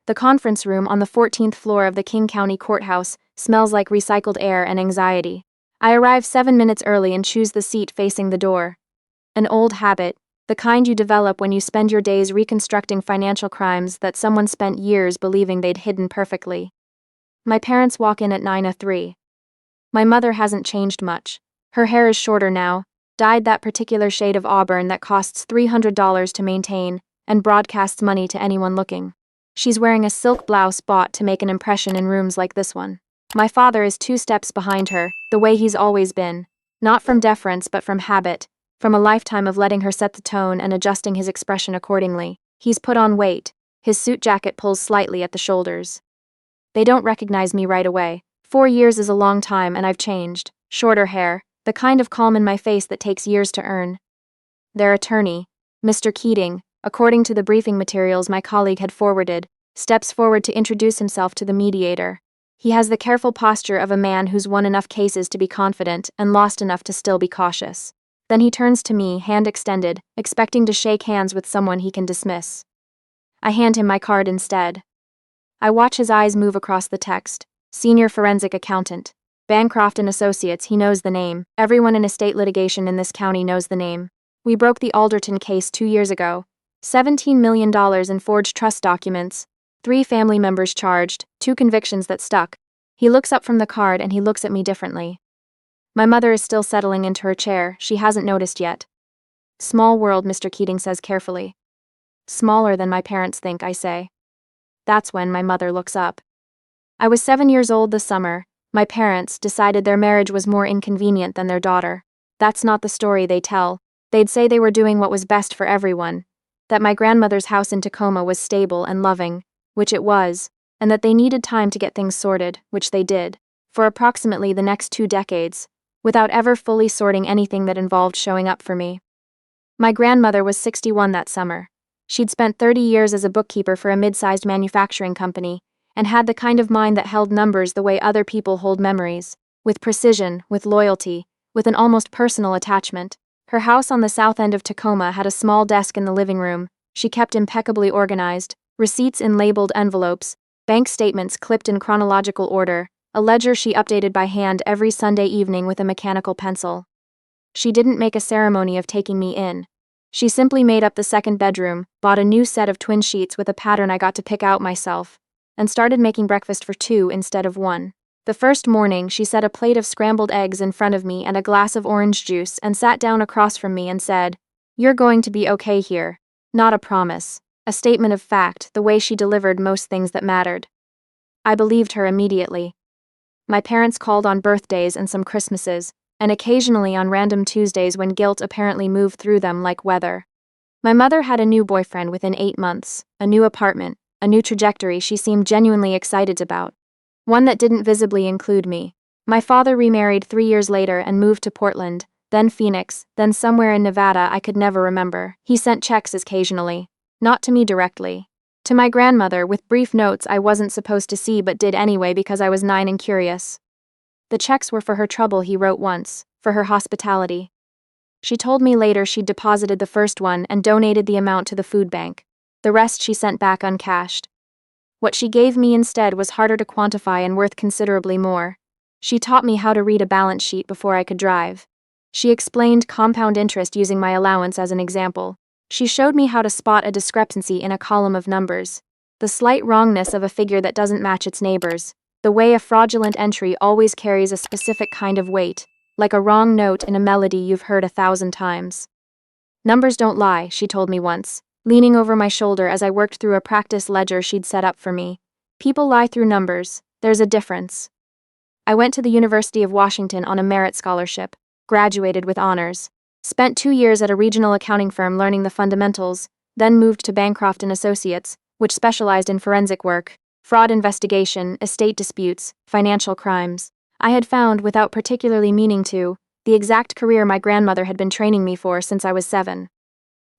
The conference room on the 14th floor of the King County Courthouse smells like recycled air and anxiety. I arrive 7 minutes early and choose the seat facing the door. An old habit, the kind you develop when you spend your days reconstructing financial crimes that someone spent years believing they'd hidden perfectly. My parents walk in at 9:03. My mother hasn't changed much. Her hair is shorter now, dyed that particular shade of auburn that costs $300 to maintain and broadcasts money to anyone looking. She's wearing a silk blouse bought to make an impression in rooms like this one. My father is 2 steps behind her, the way he's always been, not from deference but from habit, from a lifetime of letting her set the tone and adjusting his expression accordingly. He's put on weight, his suit jacket pulls slightly at the shoulders. They don't recognize me right away. 4 years is a long time and I've changed. Shorter hair, the kind of calm in my face that takes years to earn. Their attorney, Mr. Keating, according to the briefing materials my colleague had forwarded, steps forward to introduce himself to the mediator. He has the careful posture of a man who's won enough cases to be confident and lost enough to still be cautious. Then he turns to me, hand extended, expecting to shake hands with someone he can dismiss. I hand him my card instead. I watch his eyes move across the text. Senior forensic accountant. Bancroft and Associates, he knows the name. Everyone in estate litigation in this county knows the name. We broke the Alderton case 2 years ago. $17 million in forged trust documents. 3 family members charged, 2 convictions that stuck. He looks up from the card and he looks at me differently. My mother is still settling into her chair, she hasn't noticed yet. Small world, Mr. Keating says carefully. Smaller than my parents think, I say. That's when my mother looks up. I was 7 years old this summer. My parents decided their marriage was more inconvenient than their daughter. That's not the story they tell. They'd say they were doing what was best for everyone. That my grandmother's house in Tacoma was stable and loving, which it was, and that they needed time to get things sorted, which they did, for approximately the next 2 decades, without ever fully sorting anything that involved showing up for me. My grandmother was 61 that summer. She'd spent 30 years as a bookkeeper for a mid-sized manufacturing company, and had the kind of mind that held numbers the way other people hold memories, with precision, with loyalty, with an almost personal attachment. Her house on the south end of Tacoma had a small desk in the living room. She kept impeccably organized, receipts in labeled envelopes, bank statements clipped in chronological order, a ledger she updated by hand every Sunday evening with a mechanical pencil. She didn't make a ceremony of taking me in. She simply made up the second bedroom, bought a new set of twin sheets with a pattern I got to pick out myself, and started making breakfast for 2 instead of 1. The first morning, she set a plate of scrambled eggs in front of me and a glass of orange juice and sat down across from me and said, "You're going to be okay here." Not a promise, a statement of fact, the way she delivered most things that mattered. I believed her immediately. My parents called on birthdays and some Christmases, and occasionally on random Tuesdays when guilt apparently moved through them like weather. My mother had a new boyfriend within 8 months, a new apartment, a new trajectory she seemed genuinely excited about. One that didn't visibly include me. My father remarried 3 years later and moved to Portland, then Phoenix, then somewhere in Nevada I could never remember. He sent checks occasionally. Not to me directly. To my grandmother with brief notes I wasn't supposed to see but did anyway because I was 9 and curious. The checks were for her trouble, he wrote once, for her hospitality. She told me later she'd deposited the first one and donated the amount to the food bank. The rest she sent back uncashed. What she gave me instead was harder to quantify and worth considerably more. She taught me how to read a balance sheet before I could drive. She explained compound interest using my allowance as an example. She showed me how to spot a discrepancy in a column of numbers. The slight wrongness of a figure that doesn't match its neighbors. The way a fraudulent entry always carries a specific kind of weight, like a wrong note in a melody you've heard 1,000 times. Numbers don't lie, she told me once, leaning over my shoulder as I worked through a practice ledger she'd set up for me. People lie through numbers, there's a difference. I went to the University of Washington on a merit scholarship, graduated with honors, spent 2 years at a regional accounting firm learning the fundamentals, then moved to Bancroft and Associates, which specialized in forensic work, fraud investigation, estate disputes, financial crimes. I had found, without particularly meaning to, the exact career my grandmother had been training me for since I was 7.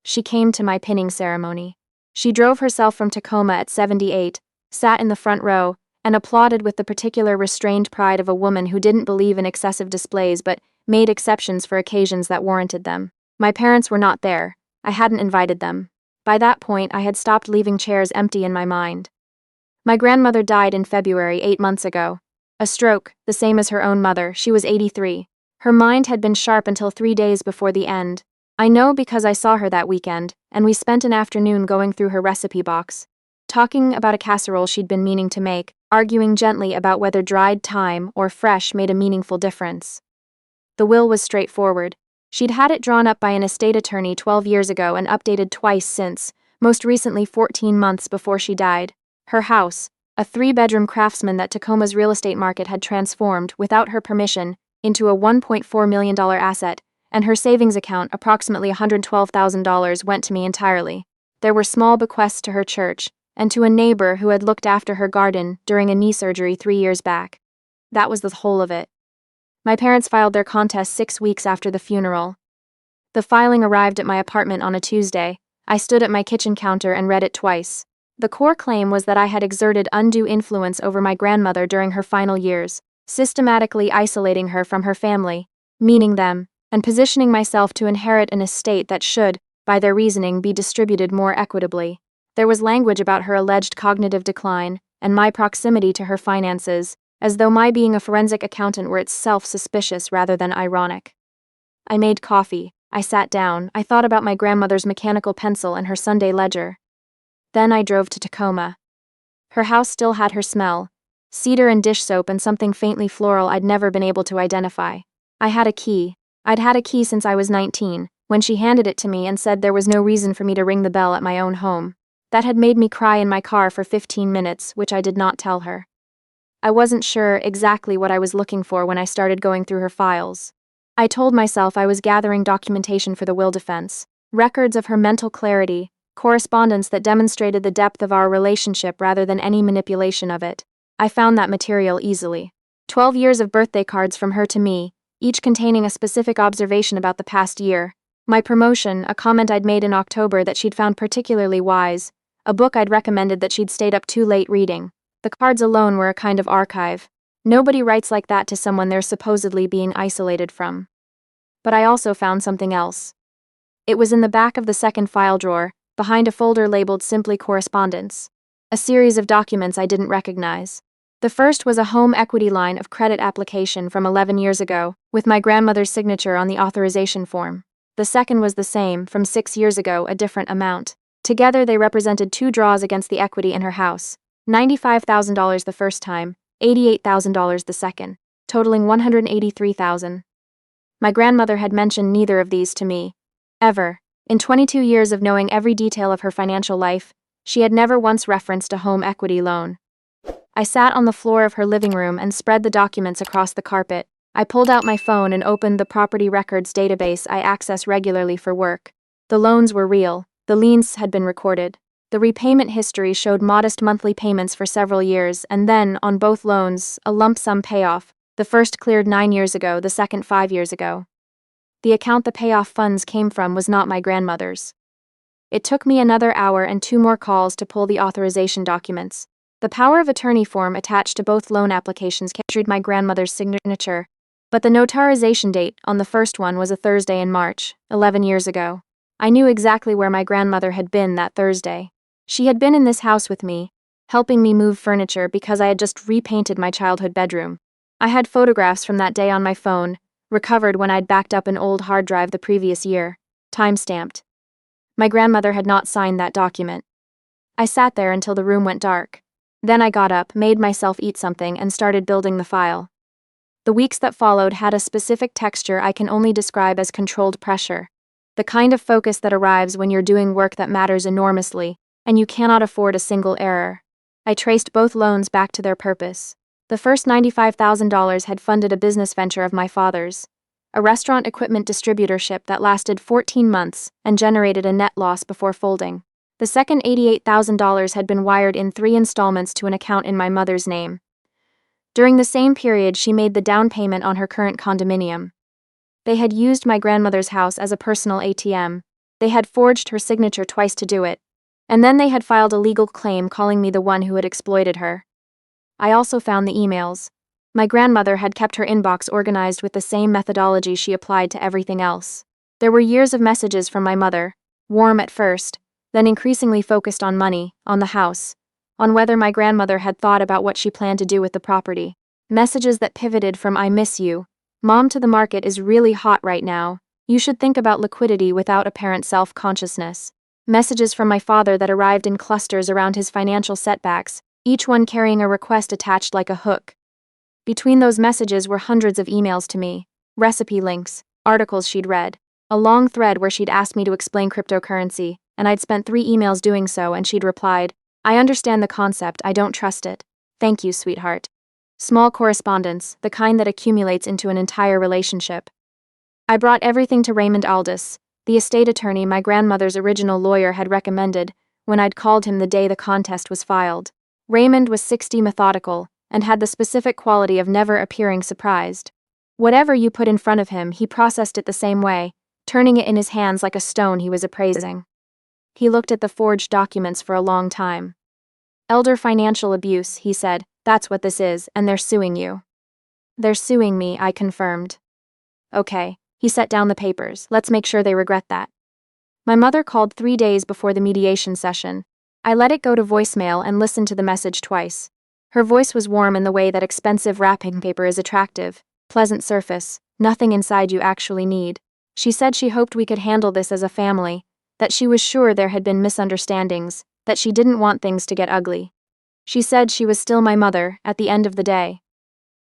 She came to my pinning ceremony. She drove herself from Tacoma at 78, sat in the front row, and applauded with the particular restrained pride of a woman who didn't believe in excessive displays but made exceptions for occasions that warranted them. My parents were not there. I hadn't invited them. By that point, I had stopped leaving chairs empty in my mind. My grandmother died in February 8 months ago. A stroke, the same as her own mother. She was 83. Her mind had been sharp until 3 days before the end. I know because I saw her that weekend, and we spent an afternoon going through her recipe box, talking about a casserole she'd been meaning to make, arguing gently about whether dried thyme or fresh made a meaningful difference. The will was straightforward. She'd had it drawn up by an estate attorney 12 years ago and updated twice since, most recently 14 months before she died. Her house, a 3-bedroom craftsman that Tacoma's real estate market had transformed, without her permission, into a $1.4 million asset, and her savings account, approximately $112,000, went to me entirely. There were small bequests to her church, and to a neighbor who had looked after her garden during a knee surgery 3 years back. That was the whole of it. My parents filed their contest 6 weeks after the funeral. The filing arrived at my apartment on a Tuesday. I stood at my kitchen counter and read it twice. The core claim was that I had exerted undue influence over my grandmother during her final years, systematically isolating her from her family, meaning them, and positioning myself to inherit an estate that should, by their reasoning, be distributed more equitably. There was language about her alleged cognitive decline, and my proximity to her finances, as though my being a forensic accountant were itself suspicious rather than ironic. I made coffee. I sat down. I thought about my grandmother's mechanical pencil and her Sunday ledger. Then I drove to Tacoma. Her house still had her smell, cedar and dish soap and something faintly floral I'd never been able to identify. I had a key. I'd had a key since I was 19, when she handed it to me and said there was no reason for me to ring the bell at my own home. That had made me cry in my car for 15 minutes, which I did not tell her. I wasn't sure exactly what I was looking for when I started going through her files. I told myself I was gathering documentation for the will defense, records of her mental clarity, correspondence that demonstrated the depth of our relationship rather than any manipulation of it. I found that material easily. 12 years of birthday cards from her to me, each containing a specific observation about the past year. My promotion, a comment I'd made in October that she'd found particularly wise, a book I'd recommended that she'd stayed up too late reading. The cards alone were a kind of archive. Nobody writes like that to someone they're supposedly being isolated from. But I also found something else. It was in the back of the second file drawer, behind a folder labeled simply Correspondence. A series of documents I didn't recognize. The first was a home equity line of credit application from 11 years ago, with my grandmother's signature on the authorization form. The second was the same, from 6 years ago, a different amount. Together they represented 2 draws against the equity in her house. $95,000 the first time, $88,000 the second, totaling $183,000. My grandmother had mentioned neither of these to me. Ever. In 22 years of knowing every detail of her financial life, she had never once referenced a home equity loan. I sat on the floor of her living room and spread the documents across the carpet. I pulled out my phone and opened the property records database I access regularly for work. The loans were real. The liens had been recorded. The repayment history showed modest monthly payments for several years, and then, on both loans, a lump sum payoff. The first cleared 9 years ago, the second 5 years ago. The account the payoff funds came from was not my grandmother's. It took me another hour and 2 more calls to pull the authorization documents. The power of attorney form attached to both loan applications carried my grandmother's signature, but the notarization date on the first one was a Thursday in March, 11 years ago. I knew exactly where my grandmother had been that Thursday. She had been in this house with me, helping me move furniture because I had just repainted my childhood bedroom. I had photographs from that day on my phone, recovered when I'd backed up an old hard drive the previous year, time-stamped. My grandmother had not signed that document. I sat there until the room went dark. Then I got up, made myself eat something, and started building the file. The weeks that followed had a specific texture I can only describe as controlled pressure. The kind of focus that arrives when you're doing work that matters enormously, and you cannot afford a single error. I traced both loans back to their purpose. The first $95,000 had funded a business venture of my father's, a restaurant equipment distributorship that lasted 14 months and generated a net loss before folding. The second $88,000 had been wired in 3 installments to an account in my mother's name. During the same period, she made the down payment on her current condominium. They had used my grandmother's house as a personal ATM. They had forged her signature twice to do it. And then they had filed a legal claim calling me the one who had exploited her. I also found the emails. My grandmother had kept her inbox organized with the same methodology she applied to everything else. There were years of messages from my mother, warm at first, then increasingly focused on money, on the house, on whether my grandmother had thought about what she planned to do with the property. Messages that pivoted from "I miss you," "Mom, to the market is really hot right now. You should think about liquidity," without apparent self-consciousness. Messages from my father that arrived in clusters around his financial setbacks, each one carrying a request attached like a hook. Between those messages were hundreds of emails to me, recipe links, articles she'd read, a long thread where she'd asked me to explain cryptocurrency, and I'd spent 3 emails doing so, and she'd replied, "I understand the concept, I don't trust it. Thank you, sweetheart." Small correspondence, the kind that accumulates into an entire relationship. I brought everything to Raymond Aldis, the estate attorney my grandmother's original lawyer had recommended, when I'd called him the day the contest was filed. Raymond was 60, methodical, and had the specific quality of never appearing surprised. Whatever you put in front of him, he processed it the same way, turning it in his hands like a stone he was appraising. He looked at the forged documents for a long time. "Elder financial abuse," he said, "that's what this is, and they're suing you." "They're suing me," I confirmed. "Okay." He set down the papers. "Let's make sure they regret that." My mother called 3 days before the mediation session. I let it go to voicemail and listened to the message twice. Her voice was warm in the way that expensive wrapping paper is attractive, pleasant surface, nothing inside you actually need. She said she hoped we could handle this as a family, that she was sure there had been misunderstandings, that she didn't want things to get ugly. She said she was still my mother, at the end of the day.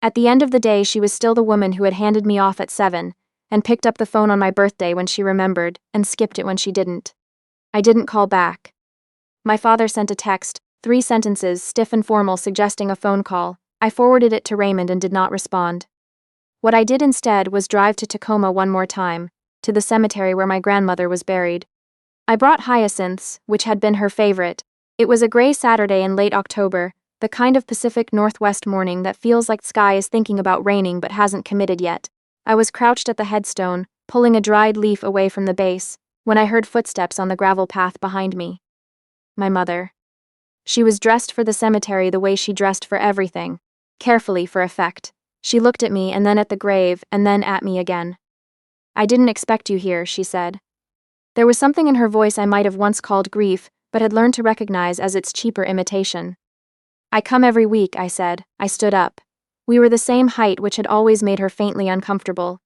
At the end of the day, she was still the woman who had handed me off at 7, and picked up the phone on my birthday when she remembered, and skipped it when she didn't. I didn't call back. My father sent a text, 3 sentences, stiff and formal, suggesting a phone call. I forwarded it to Raymond and did not respond. What I did instead was drive to Tacoma one more time, to the cemetery where my grandmother was buried. I brought hyacinths, which had been her favorite. It was a gray Saturday in late October, the kind of Pacific Northwest morning that feels like the sky is thinking about raining but hasn't committed yet. I was crouched at the headstone, pulling a dried leaf away from the base, when I heard footsteps on the gravel path behind me. My mother. She was dressed for the cemetery the way she dressed for everything, carefully for effect. She looked at me and then at the grave and then at me again. "I didn't expect you here," she said. There was something in her voice I might have once called grief, but had learned to recognize as its cheaper imitation. "I come every week," I said. I stood up. We were the same height, which had always made her faintly uncomfortable.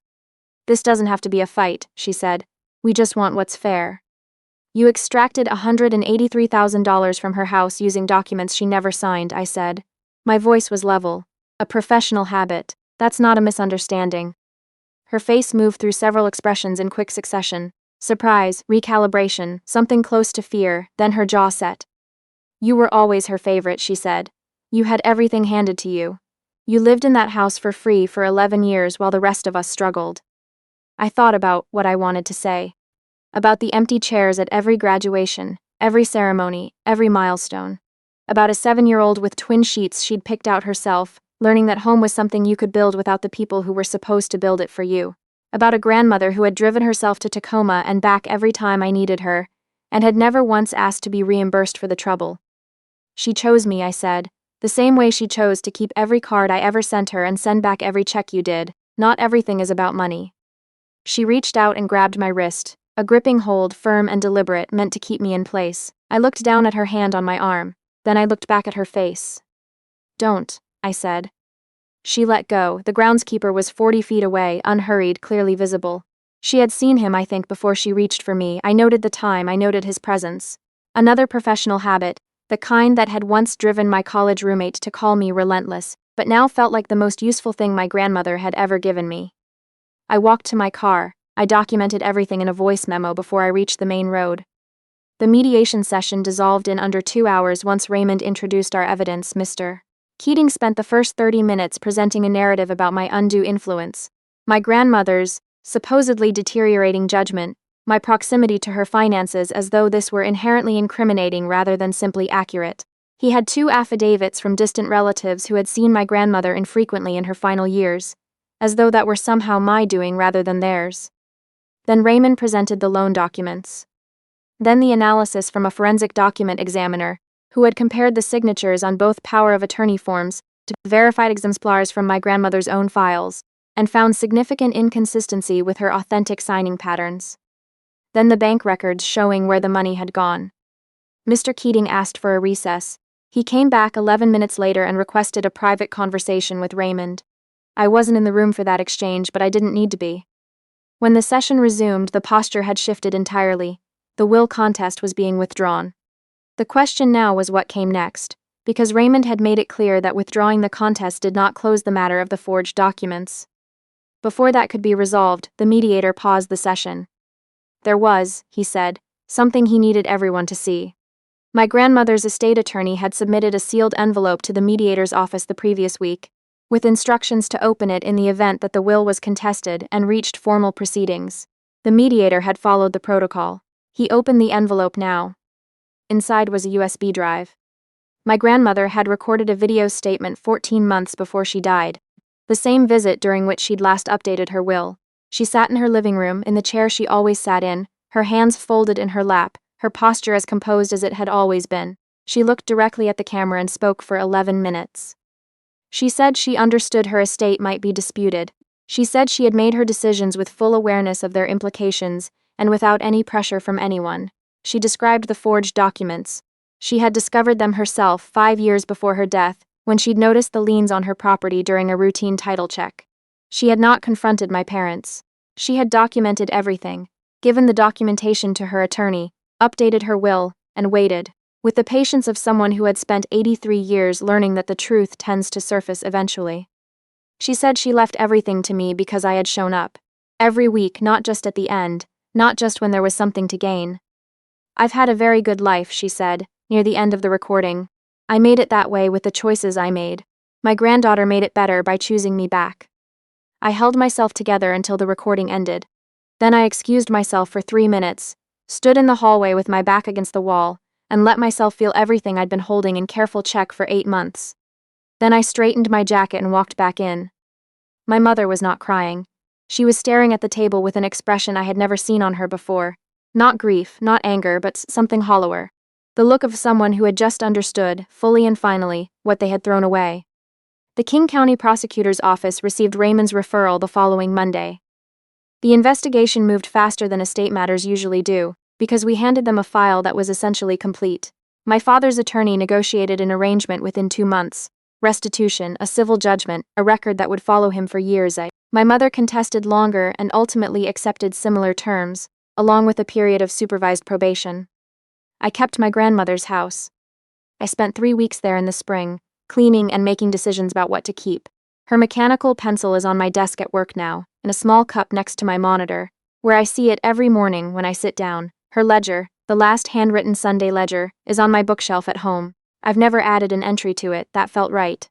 "This doesn't have to be a fight," she said. "We just want what's fair." "You extracted $183,000 from her house using documents she never signed," I said. My voice was level. "A professional habit. That's not a misunderstanding." Her face moved through several expressions in quick succession. Surprise, recalibration, something close to fear, then her jaw set. "You were always her favorite," she said. "You had everything handed to you. You lived in that house for free for 11 years while the rest of us struggled." I thought about what I wanted to say. About the empty chairs at every graduation, every ceremony, every milestone. About a 7-year-old with twin sheets she'd picked out herself, learning that home was something you could build without the people who were supposed to build it for you. About a grandmother who had driven herself to Tacoma and back every time I needed her, and had never once asked to be reimbursed for the trouble. "She chose me," I said, "the same way she chose to keep every card I ever sent her and send back every check you did. Not everything is about money." She reached out and grabbed my wrist, a gripping hold, firm and deliberate, meant to keep me in place. I looked down at her hand on my arm, then I looked back at her face. "Don't," I said. She let go. The groundskeeper was 40 feet away, unhurried, clearly visible. She had seen him, I think, before she reached for me. I noted the time, I noted his presence. Another professional habit, the kind that had once driven my college roommate to call me relentless, but now felt like the most useful thing my grandmother had ever given me. I walked to my car. I documented everything in a voice memo before I reached the main road. The mediation session dissolved in under 2 hours once Raymond introduced our evidence. Mr. Keating spent the first 30 minutes presenting a narrative about my undue influence, my grandmother's supposedly deteriorating judgment, my proximity to her finances, as though this were inherently incriminating rather than simply accurate. He had 2 affidavits from distant relatives who had seen my grandmother infrequently in her final years, as though that were somehow my doing rather than theirs. Then Raymond presented the loan documents. Then the analysis from a forensic document examiner, who had compared the signatures on both power of attorney forms to verified exemplars from my grandmother's own files, and found significant inconsistency with her authentic signing patterns. Then the bank records showing where the money had gone. Mr. Keating asked for a recess. He came back 11 minutes later and requested a private conversation with Raymond. I wasn't in the room for that exchange, but I didn't need to be. When the session resumed, the posture had shifted entirely. The will contest was being withdrawn. The question now was what came next, because Raymond had made it clear that withdrawing the contest did not close the matter of the forged documents. Before that could be resolved, the mediator paused the session. There was, he said, something he needed everyone to see. My grandmother's estate attorney had submitted a sealed envelope to the mediator's office the previous week, with instructions to open it in the event that the will was contested and reached formal proceedings. The mediator had followed the protocol. He opened the envelope now. Inside was a USB drive. My grandmother had recorded a video statement 14 months before she died, the same visit during which she'd last updated her will. She sat in her living room, in the chair she always sat in, her hands folded in her lap, her posture as composed as it had always been. She looked directly at the camera and spoke for 11 minutes. She said she understood her estate might be disputed. She said she had made her decisions with full awareness of their implications, and without any pressure from anyone. She described the forged documents. She had discovered them herself 5 years before her death, when she'd noticed the liens on her property during a routine title check. She had not confronted my parents. She had documented everything, given the documentation to her attorney, updated her will, and waited, with the patience of someone who had spent 83 years learning that the truth tends to surface eventually. She said she left everything to me because I had shown up. Every week, not just at the end, not just when there was something to gain. I've had a very good life, she said, near the end of the recording. I made it that way with the choices I made. My granddaughter made it better by choosing me back. I held myself together until the recording ended. Then I excused myself for 3 minutes, stood in the hallway with my back against the wall, and let myself feel everything I'd been holding in careful check for 8 months. Then I straightened my jacket and walked back in. My mother was not crying. She was staring at the table with an expression I had never seen on her before. Not grief, not anger, but something hollower. The look of someone who had just understood, fully and finally, what they had thrown away. The King County Prosecutor's Office received Raymond's referral the following Monday. The investigation moved faster than estate matters usually do, because we handed them a file that was essentially complete. My father's attorney negotiated an arrangement within 2 months. Restitution, a civil judgment, a record that would follow him for years. My mother contested longer and ultimately accepted similar terms, along with a period of supervised probation. I kept my grandmother's house. I spent 3 weeks there in the spring, cleaning and making decisions about what to keep. Her mechanical pencil is on my desk at work now, in a small cup next to my monitor, where I see it every morning when I sit down. Her ledger, the last handwritten Sunday ledger, is on my bookshelf at home. I've never added an entry to it, that felt right.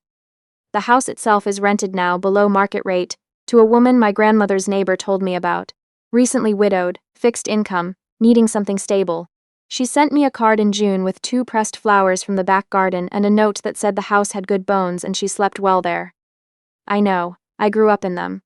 The house itself is rented now below market rate, to a woman my grandmother's neighbor told me about. Recently widowed, fixed income, needing something stable. She sent me a card in June with 2 pressed flowers from the back garden and a note that said the house had good bones and she slept well there. I know, I grew up in them.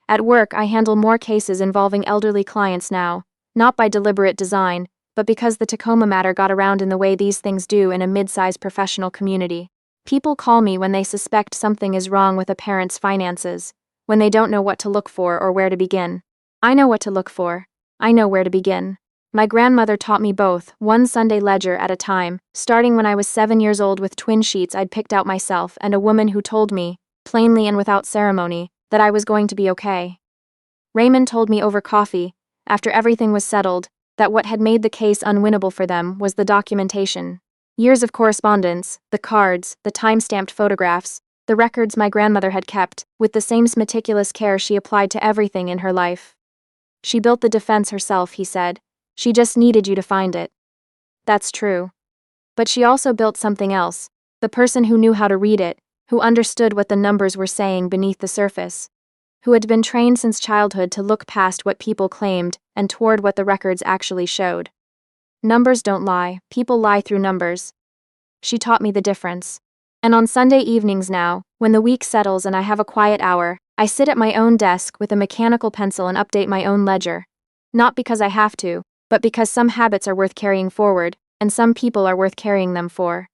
At work, I handle more cases involving elderly clients now, not by deliberate design, but because the Tacoma matter got around in the way these things do in a mid-sized professional community. People call me when they suspect something is wrong with a parent's finances, when they don't know what to look for or where to begin. I know what to look for. I know where to begin. My grandmother taught me both, one Sunday ledger at a time, starting when I was 7 years old with twin sheets I'd picked out myself and a woman who told me, plainly and without ceremony, that I was going to be okay. Raymond told me over coffee, after everything was settled, that what had made the case unwinnable for them was the documentation. Years of correspondence, the cards, the time-stamped photographs, the records my grandmother had kept, with the same meticulous care she applied to everything in her life. She built the defense herself, he said. She just needed you to find it. That's true. But she also built something else, the person who knew how to read it, who understood what the numbers were saying beneath the surface, who had been trained since childhood to look past what people claimed and toward what the records actually showed. Numbers don't lie, people lie through numbers. She taught me the difference. And on Sunday evenings now, when the week settles and I have a quiet hour, I sit at my own desk with a mechanical pencil and update my own ledger. Not because I have to, but because some habits are worth carrying forward, and some people are worth carrying them for.